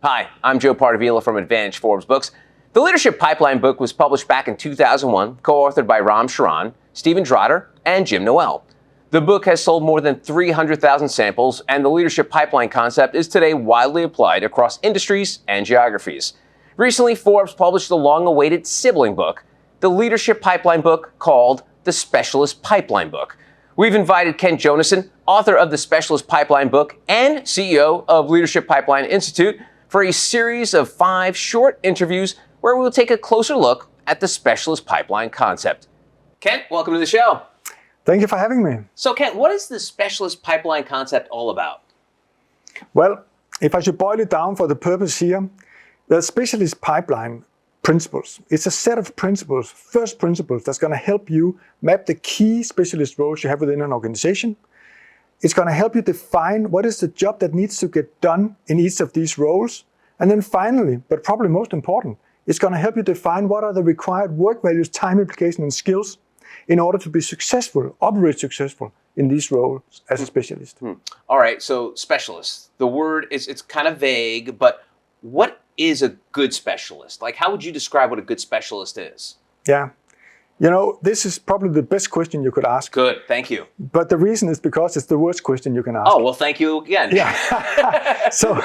Hi, I'm Joe Pardavila from Advantage Forbes Books. The Leadership Pipeline book was published back in 2001, co-authored by Ram Charan, Stephen Trotter, and Jim Noel. The book has sold more than 300,000 samples, and the Leadership Pipeline concept is today widely applied across industries and geographies. Recently, Forbes published the long-awaited sibling book, the Leadership Pipeline book called The Specialist Pipeline Book. We've invited Kent Jonasen, author of the Specialist Pipeline book and CEO of Leadership Pipeline Institute, for a series of 5 short interviews where we'll take a closer look at the Specialist Pipeline concept. Kent, welcome to the show. Thank you for having me. So Kent, what is the Specialist Pipeline concept all about? Well, if I should boil it down for the purpose here, the Specialist Pipeline principles. It's a set of principles, first principles, that's going to help you map the key specialist roles you have within an organization. It's going to help you define what is the job that needs to get done in each of these roles. And then finally, but probably most important, it's going to help you define what are the required work values, time implication, and skills in order to be successful, operate successful in these roles as a specialist. All right, so specialist, the word it's kind of vague, but what is a good specialist? Like, how would you describe what a good specialist is? Yeah. You know, this is probably the best question you could ask. Good, thank you. But the reason is because it's the worst question you can ask. Oh, well, thank you again. Yeah. So,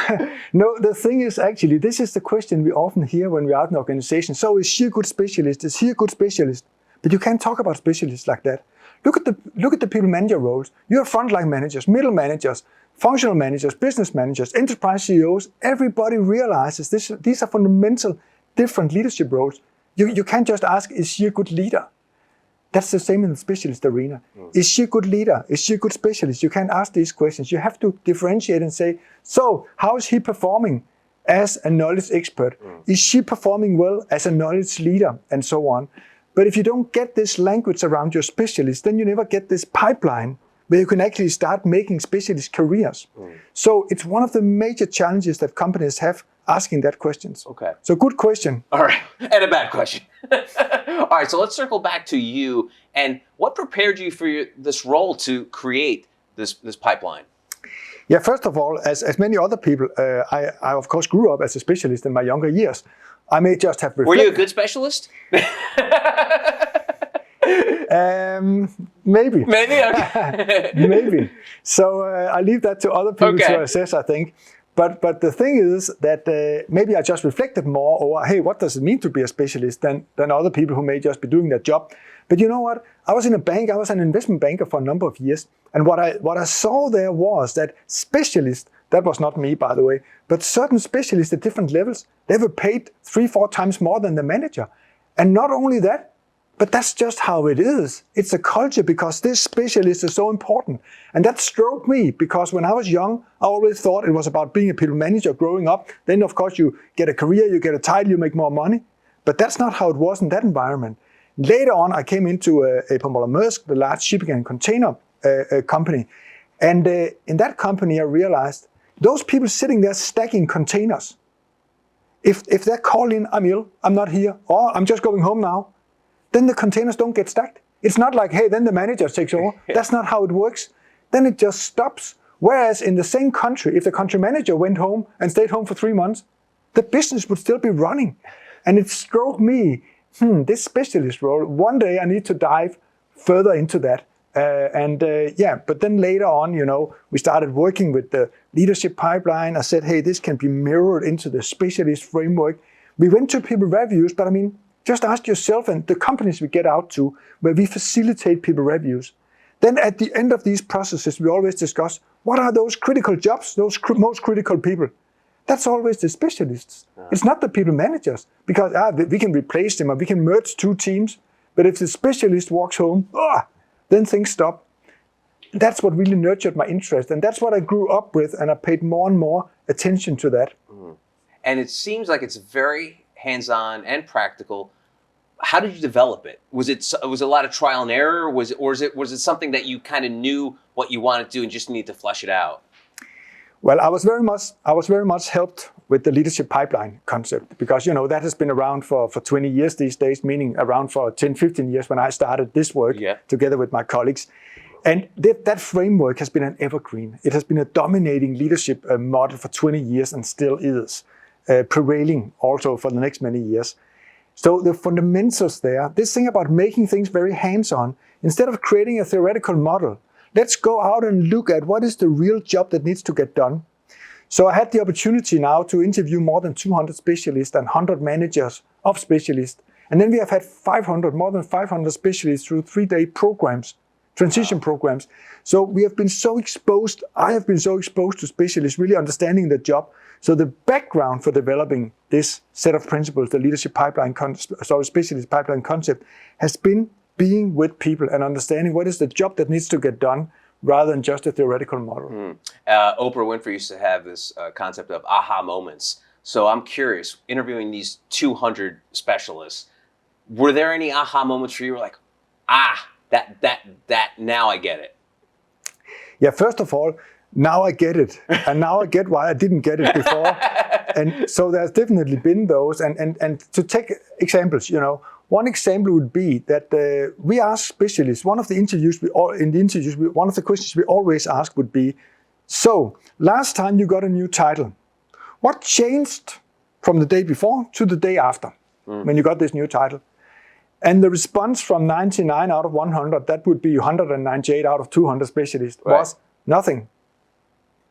no, the thing is actually, this is the question we often hear when we're out in organizations. So is she a good specialist? Is he a good specialist? But you can't talk about specialists like that. Look at the people manager roles. You have frontline managers, middle managers, functional managers, business managers, enterprise CEOs. Everybody realizes these are fundamental different leadership roles. You can't just ask, is she a good leader? That's the same in the specialist arena. Is she a good leader? Is she a good specialist? You can't ask these questions. You have to differentiate and say, so how is he performing as a knowledge expert? Is she performing well as a knowledge leader? And so on. But if you don't get this language around your specialist, then you never get this pipeline where you can actually start making specialist careers. So it's one of the major challenges that companies have asking that questions. Okay. So good question. All right, and a bad question. All right, so let's circle back to you and what prepared you for this role to create this pipeline? Yeah, first of all, as many other people, I of course grew up as a specialist in my younger years. I may just have reflected. Were you a good specialist? Maybe. Maybe? Okay. Maybe. So I leave that to other people to assess, I think. But the thing is that maybe I just reflected more over, hey, what does it mean to be a specialist than other people who may just be doing their job. But you know what? I was in a bank, I was an investment banker for a number of years. And what I saw there was that specialists, that was not me, by the way, but certain specialists at different levels, they were paid 3-4 times more than the manager. And not only that, but that's just how it is. It's a culture because this specialist is so important. And that struck me because when I was young, I always thought it was about being a people manager growing up. Then, of course, you get a career, you get a title, you make more money. But that's not how it was in that environment. Later on, I came into A.P. Moller-Maersk, the large shipping and container company. And in that company, I realized those people sitting there stacking containers, if they're calling, I'm ill, I'm not here, or I'm just going home now, then the containers don't get stacked. It's not like, hey, then the manager takes over. That's not how it works. Then it just stops. Whereas in the same country, if the country manager went home and stayed home for 3 months, the business would still be running. And it struck me, this specialist role, one day I need to dive further into that. But then later on, we started working with the leadership pipeline. I said, hey, this can be mirrored into the specialist framework. We went to people reviews, but just ask yourself and the companies we get out to where we facilitate people reviews. Then at the end of these processes, we always discuss what are those critical jobs, those most critical people. That's always the specialists. It's not the people managers because we can replace them or we can merge 2 teams. But if the specialist walks home, then things stop. That's what really nurtured my interest. And that's what I grew up with. And I paid more and more attention to that. And it seems like it's very hands-on and practical. How did you develop it? Was it a lot of trial and error? Was it something that you kind of knew what you wanted to do and just need to flesh it out? Well, I was very much helped with the leadership pipeline concept because, that has been around for 20 years these days, meaning around for 10, 15 years when I started this work together with my colleagues. And that framework has been an evergreen. It has been a dominating leadership model for 20 years and still is. prevailing also for the next many years. So the fundamentals there, this thing about making things very hands-on, instead of creating a theoretical model, let's go out and look at what is the real job that needs to get done. So I had the opportunity now to interview more than 200 specialists and 100 managers of specialists. And then we have had more than 500 specialists through 3-day programs, transition programs. So we have been so exposed, I have been so exposed to specialists really understanding the job. So the background for developing this set of principles, the leadership pipeline, specialist pipeline concept, has been being with people and understanding what is the job that needs to get done rather than just a theoretical model. Oprah Winfrey used to have this concept of aha moments. So I'm curious, interviewing these 200 specialists, were there any aha moments for you? Were like, that, now I get it? Yeah, first of all, now I get it. And now I get why I didn't get it before. And so there's definitely been those. And to take examples, one example would be that we ask specialists, one of the questions we always ask would be, so last time you got a new title, what changed from the day before to the day after when you got this new title? And the response from 99 out of 100, that would be 198 out of 200 specialists, was nothing.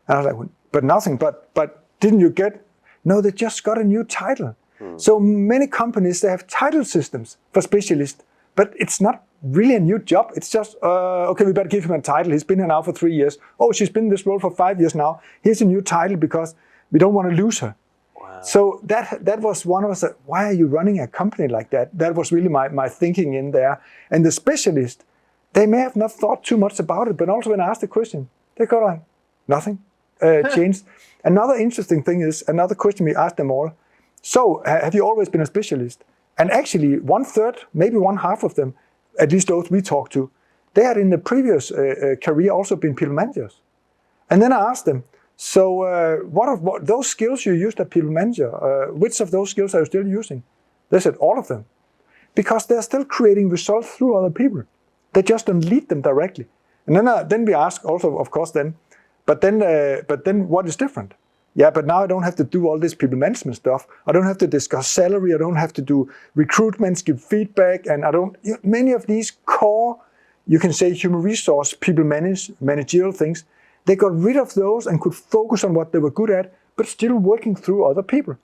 And I was like, but nothing, but didn't you get? No, they just got a new title. So many companies, they have title systems for specialists, but it's not really a new job. It's just, okay, we better give him a title. He's been here now for 3 years. Oh, she's been in this role for 5 years now. Here's a new title because we don't want to lose her. Wow. So that was one of us, why are you running a company like that? That was really my thinking in there. And the specialist, they may have not thought too much about it, but also when I asked the question, they go like, nothing changed. Another interesting thing is, another question we asked them all, so have you always been a specialist? And actually 1/3, maybe 1/2 of them, at least those we talked to, they had in the previous career also been people managers. And then I asked them, so what those skills you used at people manager, which of those skills are you still using? They said all of them. Because they're still creating results through other people. They just don't lead them directly. And then we ask also, of course, then, but then what is different? Yeah, but now I don't have to do all this people management stuff. I don't have to discuss salary. I don't have to do recruitments, give feedback, and many of these core, you can say, human resource, people managerial things, they got rid of those and could focus on what they were good at, but still working through other people.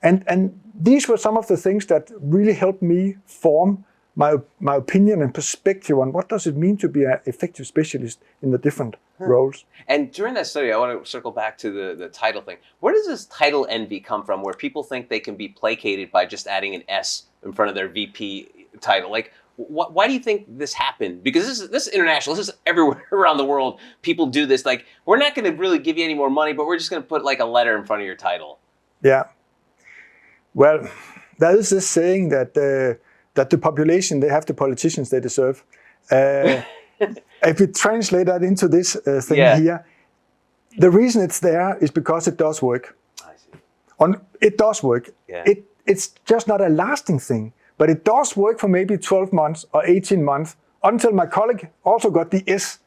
And these were some of the things that really helped me form my opinion and perspective on what does it mean to be an effective specialist in the different roles. And during that study, I want to circle back to the title thing. Where does this title envy come from, where people think they can be placated by just adding an S in front of their VP title? Like, why do you think this happened? Because this is international. This is everywhere around the world. People do this. Like, we're not going to really give you any more money, but we're just going to put like a letter in front of your title. Yeah. Well, there is this saying that the population, they have the politicians they deserve. If we translate that into this thing here, the reason it's there is because it does work. I see. It does work. Yeah. It's just not a lasting thing, but it does work for maybe 12 months or 18 months until my colleague also got the S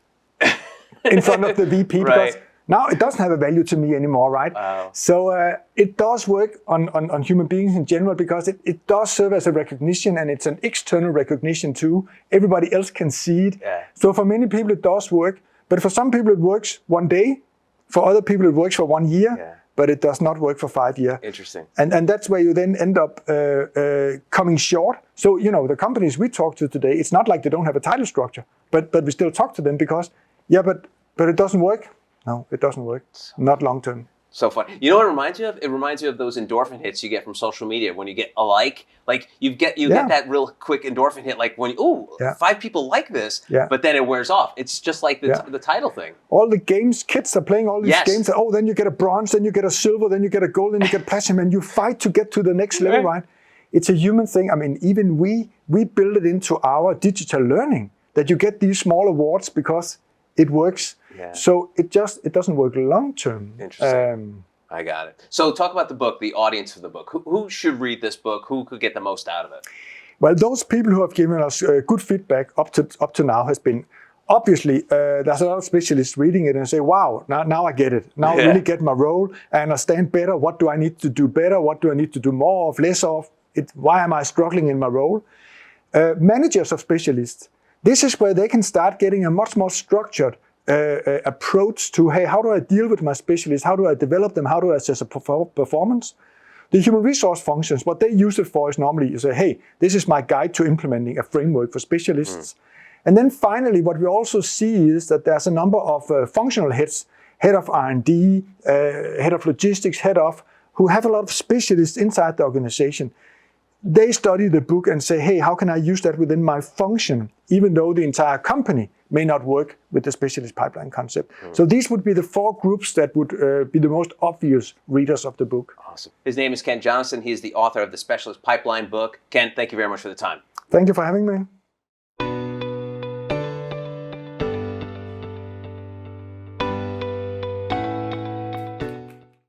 in front of the VP. Because now it doesn't have a value to me anymore, right? Wow. So it does work on human beings in general because it does serve as a recognition, and it's an external recognition too. Everybody else can see it. Yeah. So for many people it does work, but for some people it works one day. For other people it works for 1 year, but it does not work for 5 years. Interesting. And that's where you then end up coming short. So, the companies we talk to today, it's not like they don't have a title structure, but we still talk to them because, but it doesn't work. No, it doesn't work. Not long term. So fun. You know what it reminds you of? It reminds you of those endorphin hits you get from social media when you get a like. Like you get that real quick endorphin hit. Like when 5 people like this, but then it wears off. It's just like the title thing. All the games, kids are playing all these games. Oh, then you get a bronze, then you get a silver, then you get a gold, then you get platinum, and you fight to get to the next level, right? It's a human thing. I mean, even we build it into our digital learning that you get these small awards because it works. Yeah. So it doesn't work long term. Interesting. I got it. So talk about the book, the audience of the book. Who should read this book? Who could get the most out of it? Well, those people who have given us good feedback up to now has been obviously, there's a lot of specialists reading it and say, wow, now I get it. Now I really get my role. I understand better. What do I need to do better? What do I need to do more of, less of? Why am I struggling in my role? Managers of specialists, this is where they can start getting a much more structured approach to, hey, how do I deal with my specialists? How do I develop them? How do I assess a performance? The human resource functions, what they use it for is normally you say, hey, this is my guide to implementing a framework for specialists. And then finally, what we also see is that there's a number of functional heads, head of R&D, head of logistics, who have a lot of specialists inside the organization. They study the book and say, hey, how can I use that within my function, even though the entire company may not work with the specialist pipeline concept. So these would be the 4 groups that would be the most obvious readers of the book. Awesome. His name is Kent Jonasen. He is the author of the Specialist Pipeline book. Kent, thank you very much for the time. Thank you for having me.